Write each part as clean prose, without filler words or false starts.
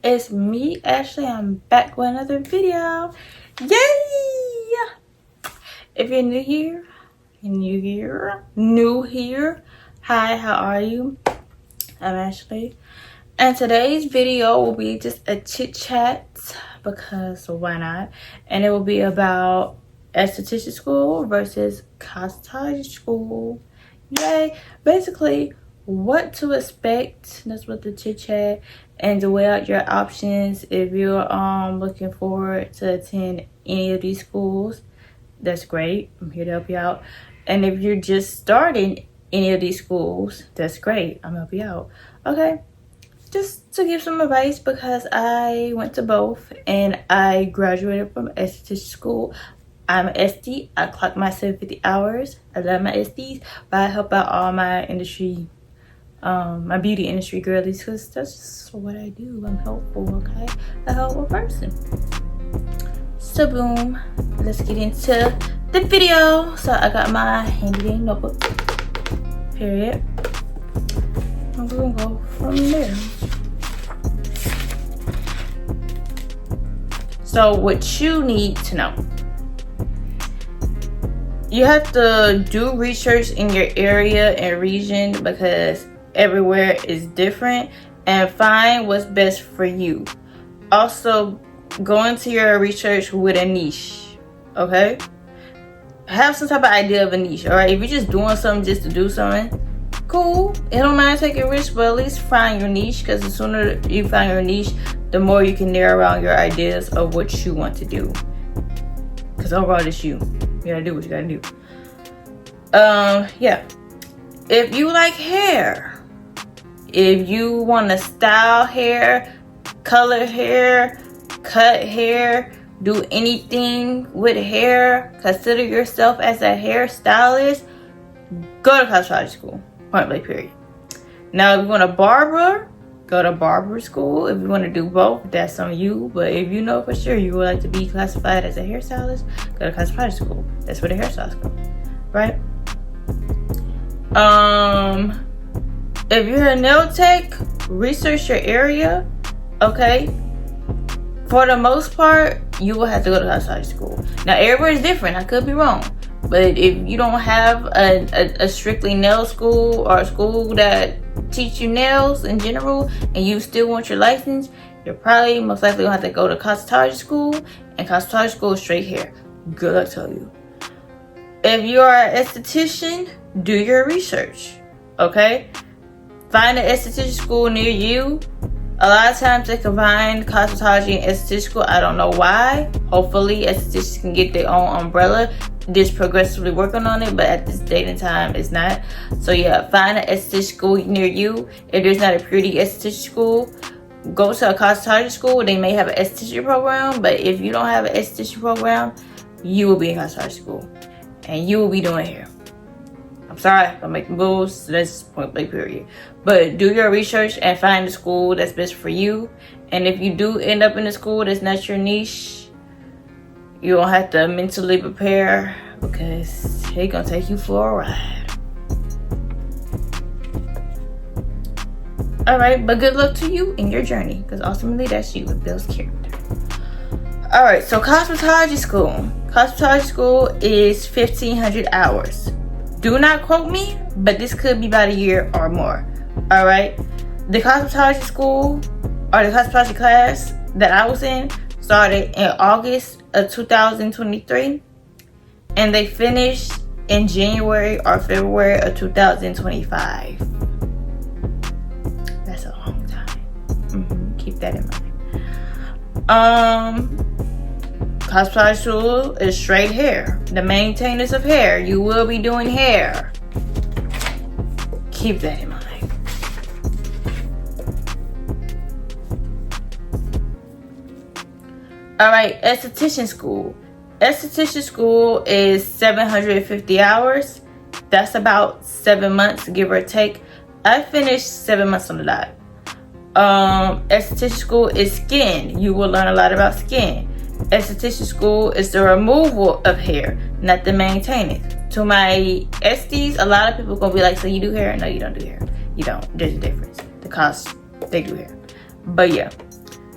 It's me, Ashley. I'm back with another video. Yay! If you're new here, hi, how are you? I'm Ashley. And today's video will be just a chit chat because why not? And it will be about esthetician school versus cosmetology school. Yay! Basically, what to expect. That's what the chit chat, and to weigh out your options if you're looking forward to attend any of these schools. That's great. I'm here to help you out. And if you're just starting any of these schools, that's great. I'm gonna help you out. Okay. Just to give some advice, because I went to both and I graduated from esthetician school. I'm an SD. I clock my 750 hours. I love my SDs, but I help out all my industry, my beauty industry girlies, because that's just what I do. I'm helpful, okay? A helpful person. So boom, let's get into the video. So I got my handy dandy notebook, period. And we're gonna go from there. So what you need to know, you have to do research in your area and region, because everywhere is different, and find what's best for you. Also, go into your research with a niche, okay? Have some type of idea of a niche, all right? If you're just doing something just to do something, cool. It don't mind taking risks, but at least find your niche, because the sooner you find your niche, the more you can narrow down your ideas of what you want to do. Because overall, it's you. You gotta do what you gotta do. Yeah. If you like hair, if you want to style hair, color hair, cut hair, do anything with hair, consider yourself as a hairstylist, go to cosmetology school. Point blank, period. Now, if you want a barber, go to barber school. If you want to do both, that's on you. But if you know for sure you would like to be classified as a hairstylist, go to cosmetology school. That's where the hairstylists go, right? If you're a nail tech, research your area, okay? For the most part, you will have to go to cosmetology school. Now, everywhere is different. I could be wrong. But if you don't have a strictly nail school, or a school that teach you nails in general, and you still want your license, you're probably most likely gonna have to go to cosmetology school, and cosmetology school is straight hair. Good luck to you. If you are an esthetician, do your research, okay? Find an esthetician school near you. A lot of times they combine cosmetology and esthetician school. I don't know why. Hopefully estheticians can get their own umbrella. Just progressively working on it, but at this date and time it's not. So yeah, find an esthetician school near you. If there's not a purity esthetician school, go to a cosmetology school. They may have an esthetician program, but if you don't have an esthetician program, you will be in cosmetology school and you will be doing hair. I'm sorry, I'm making moves. That's point blank, period. But do your research and find the school that's best for you. And if you do end up in a school that's not your niche, you don't have to mentally prepare, because it's gonna take you for a ride. Alright, but good luck to you in your journey, because ultimately that's you. It builds character. Alright, so cosmetology school. Cosmetology school is 1,500 hours. Do not quote me, but this could be about a year or more. Alright, the cosmetology school, or the cosmetology class that I was in, started in August of 2023, and they finished in January or February of 2025. That's a long time. Keep that in mind. Cosmetology school is straight hair. The maintenance of hair. You will be doing hair. Keep that in mind. Alright, esthetician school. Esthetician school is 750 hours. That's about 7 months, give or take. I finished 7 months on the dot. Esthetician school is skin. You will learn a lot about skin. Esthetician school is the removal of hair, not the maintenance. To my SDs, a lot of people are gonna be like, so you do hair? No, you don't do hair. You don't. There's a difference. The cost, they do hair. But yeah,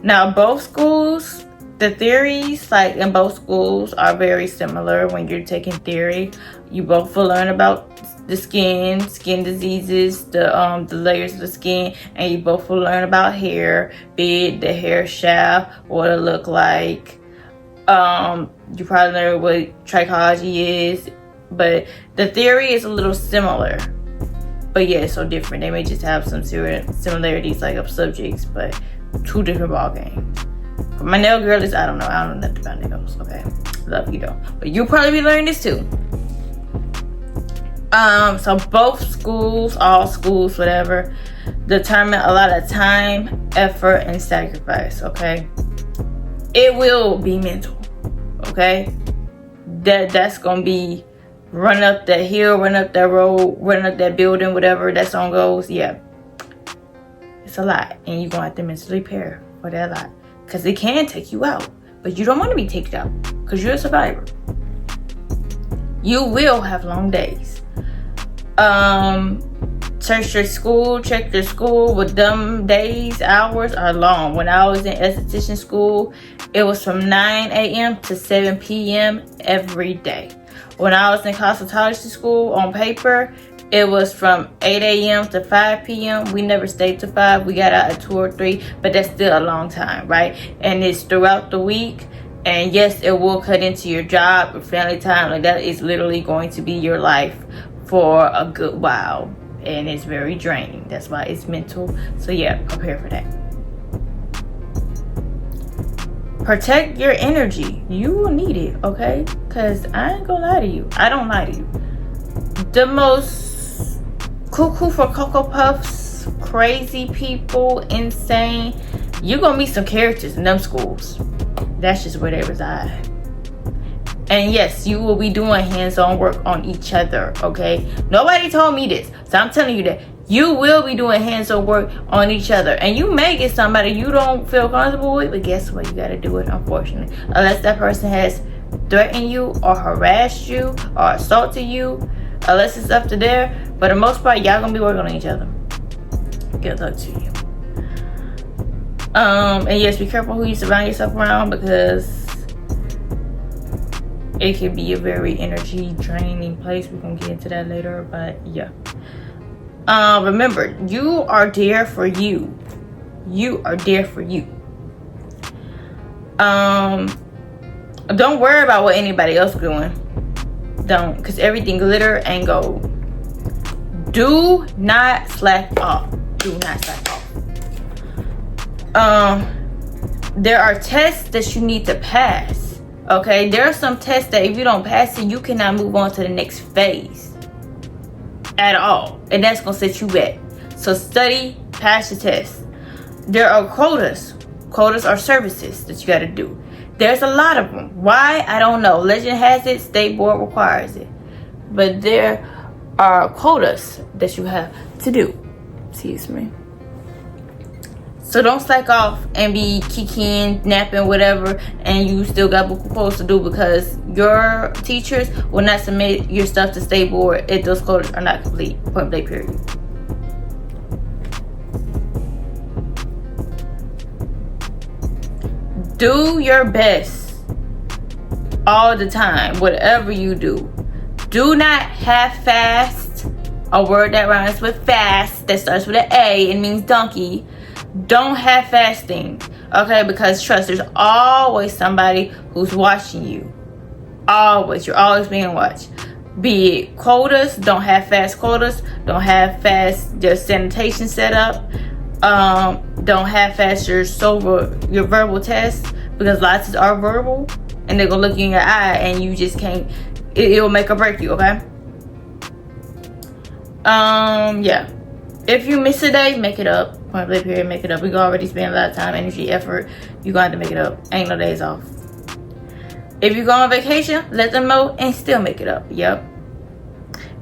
Now, both schools, the theories, like in both schools, are very similar. When you're taking theory, you both will learn about the skin diseases, the layers of the skin, and you both will learn about hair, be it the hair shaft, what it look like. You probably learn what trichology is, but the theory is a little similar. But yeah, it's so different. They may just have some similarities, like of subjects, but two different ball games. For my nail girl is, I don't know nothing about nails. Okay, love you though, but you'll probably be learning this too. So both schools, all schools, whatever, determine a lot of time, effort, and sacrifice. Okay, it will be mental. Okay, that's gonna be run up that hill, run up that road, run up that building, whatever that song goes. Yeah, it's a lot, and you're gonna have to mentally prepare for that lot, because it can take you out, but you don't want to be taken out because you're a survivor. You will have long days. Search your school, check your school, but them days, hours are long. When I was in esthetician school, it was from 9 a.m. to 7 p.m. every day. When I was in cosmetology school, on paper, it was from 8 a.m. to 5 p.m. We never stayed to 5. We got out at 2 or 3, but that's still a long time, right? And it's throughout the week. And yes, it will cut into your job or family time. Like, that is literally going to be your life for a good while. And it's very draining. That's why it's mental. So yeah, prepare for that. Protect your energy. You will need it, okay? Because I ain't gonna lie to you. I don't lie to you. The most cuckoo for Cocoa Puffs, crazy people, insane. You're gonna meet some characters in them schools. That's just where they reside. And yes, you will be doing hands-on work on each other, okay? Nobody told me this, so I'm telling you that you will be doing hands-on work on each other. And you may get somebody you don't feel comfortable with, but guess what? You got to do it, unfortunately. Unless that person has threatened you or harassed you or assaulted you, unless it's up to there. But for the most part, y'all going to be working on each other. Good luck to you. And yes, be careful who you surround yourself around, because it could be a very energy draining place. We're gonna get into that later, but yeah. Remember, you are there for you. You are there for you. Don't worry about what anybody else is doing. Don't, because everything glitter and gold. Do not slack off. Do not slack off. There are tests that you need to pass. Okay, there are some tests that if you don't pass it, you cannot move on to the next phase at all. And that's going to set you back. So study, pass your test. There are quotas. Quotas are services that you got to do. There's a lot of them. Why? I don't know. Legend has it. State board requires it. But there are quotas that you have to do. Excuse me. So don't slack off and be kicking, napping, whatever, and you still got quotas to do, because your teachers will not submit your stuff to state board if those quotas are not complete. Point blank, period. Do your best all the time, whatever you do. Do not half-fast, a word that rhymes with fast, that starts with an A and means donkey. Don't half-fast things, okay? Because trust, there's always somebody who's watching you. Always. You're always being watched. Be it quotas, don't half-fast quotas. Don't half-fast your sanitation setup. Don't half-fast your verbal tests, because lots are verbal, and they're gonna look you in your eye, and you just can't. It'll make or break you, okay? Yeah. If you miss a day, make it up. Point blank period, make it up. We already spend a lot of time, energy, effort. You're gonna have to make it up. Ain't no days off. If you go on vacation, let them know and still make it up. Yep.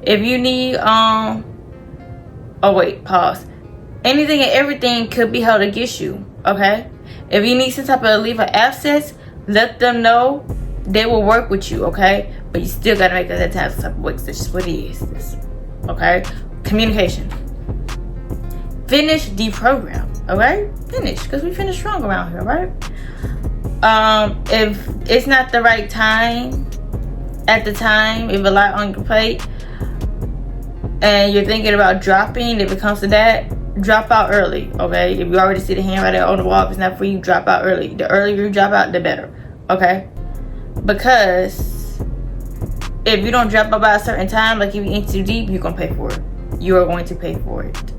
If you need oh wait, pause. Anything and everything could be held against you. Okay? If you need some type of leave of absence, let them know. They will work with you, okay? But you still gotta make that time some type of work. That's just what it is. Okay? Communication. Finish the program. Okay, finish, because we finish strong around here, right? If it's not the right time at the time, if a lot on your plate and you're thinking about dropping, if it comes to that, drop out early. Okay, if you already see the handwriting on the wall, if it's not for you, drop out early. The earlier you drop out, the better. Okay, because if you don't drop out by a certain time, like if you in too deep, you're gonna pay for it. You are going to pay for it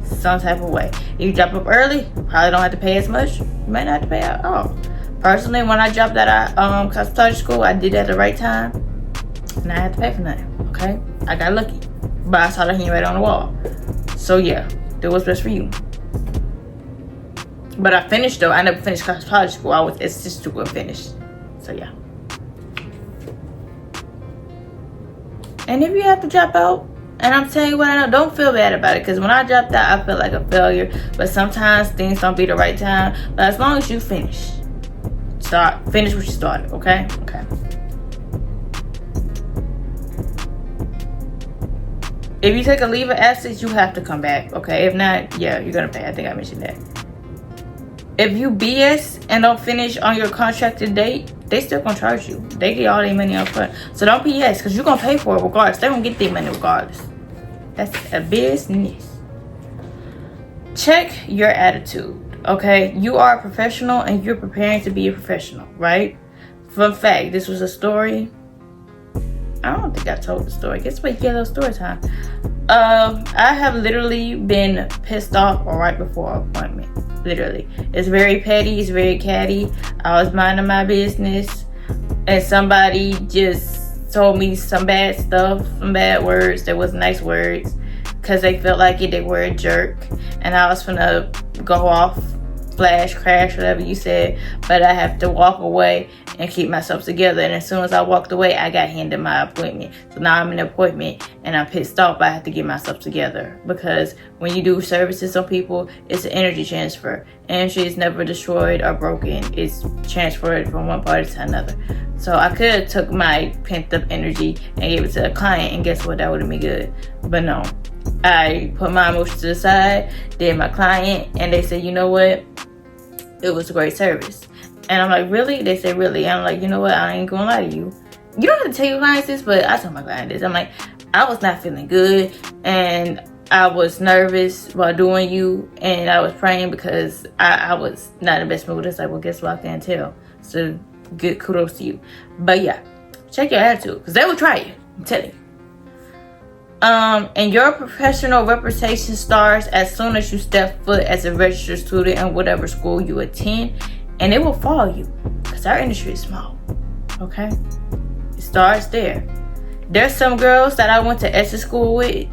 some type of way. If you drop up early, you probably don't have to pay as much. You might not have to pay at all. Personally, when I dropped out of cosmetology school, I did it at the right time, and I had to pay for nothing. Okay, I got lucky, but I saw the handwriting on the wall. So yeah, do what's best for you. But I finished though. I never finished cosmetology school. I was esthetician and finished. So yeah. And if you have to drop out, and I'm telling you what, I know, don't feel bad about it. Because when I dropped out, I felt like a failure. But sometimes things don't be the right time. But as long as you finish what you started. Okay. If you take a leave of absence, you have to come back. Okay. If not, yeah, you're gonna pay. I think I mentioned that. If you BS and don't finish on your contracted date, they still gonna charge you. They get all their money up front. So don't BS, because you're gonna pay for it regardless. They're gonna get their money regardless. That's a business. Check your attitude. Okay, you are a professional and you're preparing to be a professional, right? Fun fact, this was a story. I don't think I told the story. Guess what? Yeah, story time. I have literally been pissed off right before an appointment. Literally. It's very petty. It's very catty. I was minding my business and somebody just told me some bad stuff, some bad words. There was nice words because they felt like it. They were a jerk. And I was finna go off, flash, crash, whatever you said. But I have to walk away and keep myself together. And as soon as I walked away, I got handed my appointment. So now I'm in an appointment and I'm pissed off. I have to get myself together. Because when you do services on people, it's an energy transfer. Energy is never destroyed or broken. It's transferred from one party to another. So I could have took my pent up energy and gave it to a client, and guess what? That would have been good. But no. I put my emotions to the side, did my client, and they said, you know what? It was a great service. And I'm like, really? They said, really? And I'm like, you know what? I ain't gonna lie to you. You don't have to tell your clients this, but I told my client this. I'm like, I was not feeling good, and I was nervous while doing you, and I was praying because I was not in the best mood. It's like, well, guess what? I can't tell. So good kudos to you. But yeah, check your attitude, because they will try you. I'm telling you. And your professional reputation starts as soon as you step foot as a registered student in whatever school you attend, and it will follow you because our industry is small. Okay, it starts there. There's some girls that I went to Esthetician school with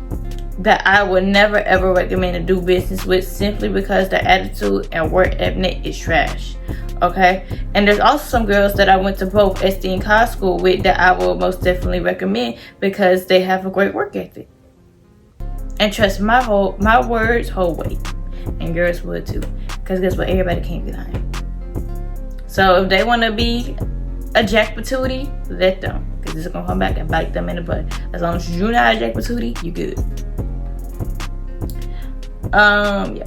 that I would never ever recommend to do business with, simply because their attitude and work ethic is trash. Okay, and there's also some girls that I went to both SD and Cos school with that I will most definitely recommend because they have a great work ethic. And trust my words hold weight, and yours would too. Because guess what? Everybody can't be lying. So if they want to be a jack patootie, let them, because it's gonna come back and bite them in the butt. As long as you're not a jack patootie, you good. Yeah.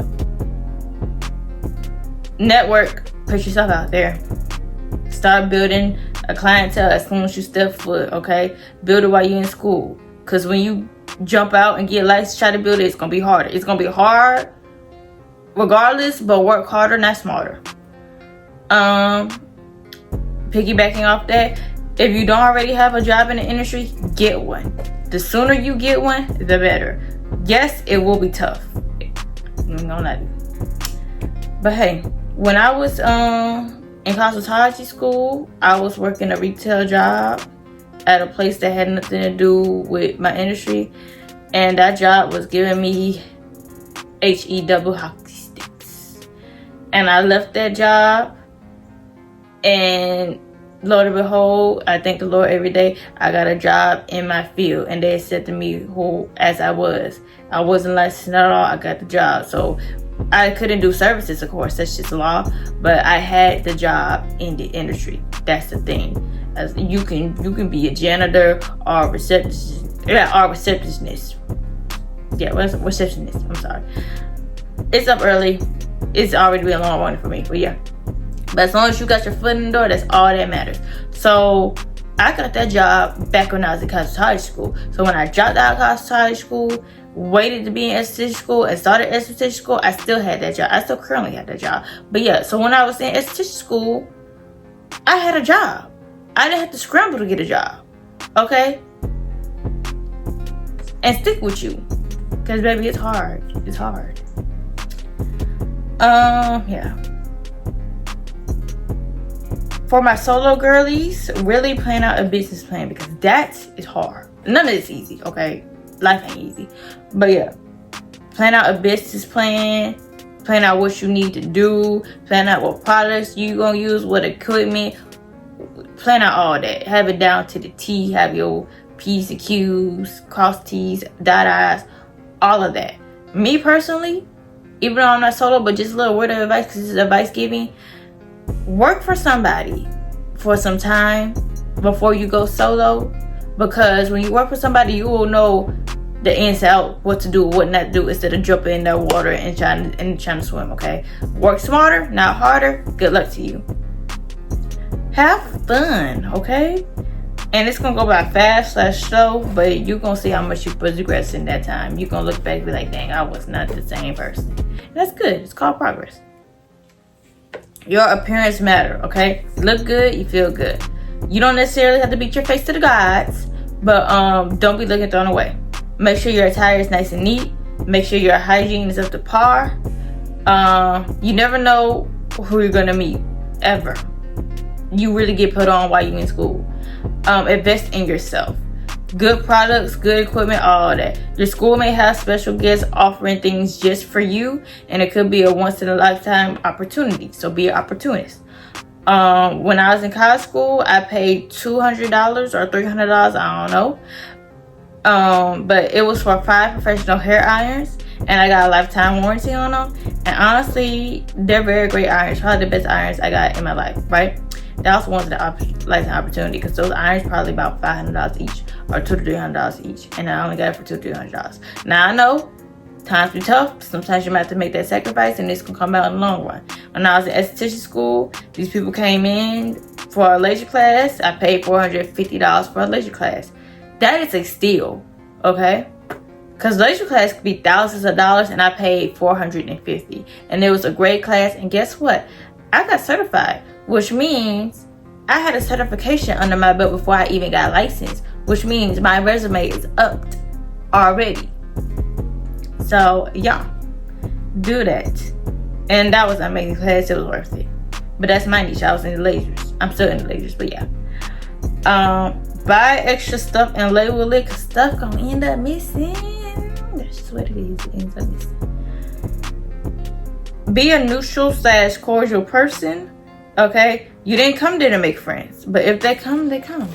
Network. Put yourself out there. Start building a clientele as soon as you step foot, okay? Build it while you're in school. Because when you jump out and get license, try to build it, it's going to be harder. It's going to be hard regardless, but work harder, not smarter. Piggybacking off that, if you don't already have a job in the industry, get one. The sooner you get one, the better. Yes, it will be tough. No, not. But hey, when I was in cosmetology school, I was working a retail job at a place that had nothing to do with my industry, and that job was giving me HE double hockey sticks. And I left that job, and Lord and behold, I thank the Lord every day, I got a job in my field, and they accepted me who as I was. I wasn't licensed at all. I got the job, so I couldn't do services, of course, that's just law, but I had the job in the industry. That's the thing. As you can be a janitor or a receptionist. Yeah, or receptionist. Yeah, receptionist. I'm sorry. It's up early. it's already been a long running for me. But yeah, but as long as you got your foot in the door, that's all that matters. So I got that job back when I was in cosmetology school. So when I dropped out of cosmetology school, waited to be in esthetician school, and started esthetician school, I still had that job. I still currently have that job. But yeah, so when I was in esthetician school, I had a job. I didn't have to scramble to get a job. Okay? And stick with you. Because baby, it's hard. It's hard. Yeah. For my solo girlies, really plan out a business plan, because that is hard. None of it's easy, okay? Life ain't easy. But yeah, plan out a business plan. Plan out what you need to do. Plan out what products you gonna use, what equipment. Plan out all that. Have it down to the T. Have your P's and Q's, cross T's, dot I's, all of that. Me personally, even though I'm not solo, but just a little word of advice, because this is advice giving. Work for somebody for some time before you go solo, because when you work for somebody, you will know the ins out, what to do, what not to do, instead of jumping in the water and trying to swim. Okay, work smarter, not harder. Good luck to you. Have fun, okay? And it's gonna go by fast/slow, but you're gonna see how much you progress in that time. You're gonna look back and be like, dang, I was not the same person. And that's good. It's called progress. Your appearance matter, okay? You look good, you feel good. You don't necessarily have to beat your face to the gods, but don't be looking thrown away. Make sure your attire is nice and neat. Make sure your hygiene is up to par. You never know who you're gonna meet, ever. You really get put on while you're in school. Invest in yourself. Good products, good equipment, all that. Your school may have special guests offering things just for you, and it could be a once-in-a-lifetime opportunity. So be an opportunist. When I was in college school, I paid $200 or $300, I don't know. But it was for 5 professional hair irons, and I got a lifetime warranty on them. And honestly, they're very great irons. Probably the best irons I got in my life, right? That was one of the lifetime opportunity, because those irons probably about $500 each, or $200 to $300 each, and I only got it for $200 to $300. Now I know times be tough. Sometimes you might have to make that sacrifice, and it's gonna come out in the long run. When I was in esthetician school, these people came in for a laser class. I paid $450 for a laser class. That is a steal, okay? Because laser class could be thousands of dollars, and I paid $450, and it was a great class. And guess what? I got certified, which means I had a certification under my belt before I even got licensed, which means my resume is upped already. So yeah, do that. And that was an amazing class. It was worth it. But that's my niche. I was in the lasers. I'm still in the lasers, but yeah. Buy extra stuff and label it, because stuff gonna end up missing. That's just what it is. It ends up missing. Be a neutral/cordial person. Okay, you didn't come there to make friends, but if they come, they come.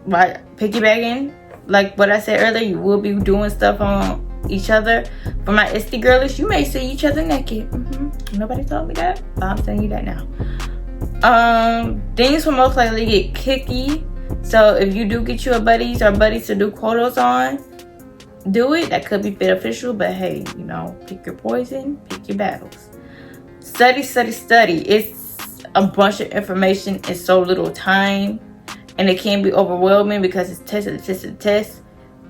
Right, piggybacking, like what I said earlier, you will be doing stuff on each other. For my Esty girlies, you may see each other naked. Nobody told me that, but I'm telling you that now. Things will most likely get kicky. So if you do get you a buddies or buddies to do quotas on, do it. That could be beneficial, but hey, you know, pick your poison, pick your battles. Study. It's a bunch of information in so little time, and it can be overwhelming because it's test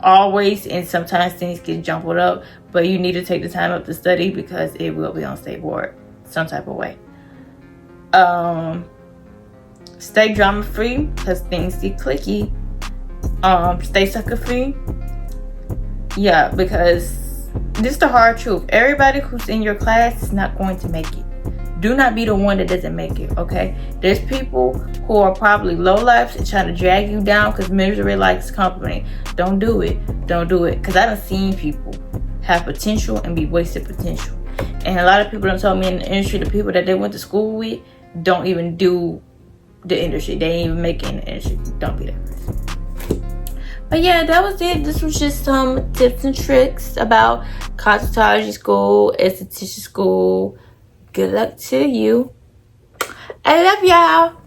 always, and sometimes things get jumbled up, but you need to take the time up to study, because it will be on state board some type of way. Stay drama free, because things get clicky. Stay sucker free. Yeah, because this is the hard truth. Everybody who's in your class is not going to make it. Do not be the one that doesn't make it, okay? There's people who are probably lowlifes and trying to drag you down because misery likes company. Don't do it. Don't do it. Because I done seen people have potential and be wasted potential. And a lot of people done told me in the industry, the people that they went to school with don't even do the industry. They ain't even make it in the industry. Don't be that person. But yeah, that was it. This was just some tips and tricks about cosmetology school, esthetician school. Good luck to you. I love y'all.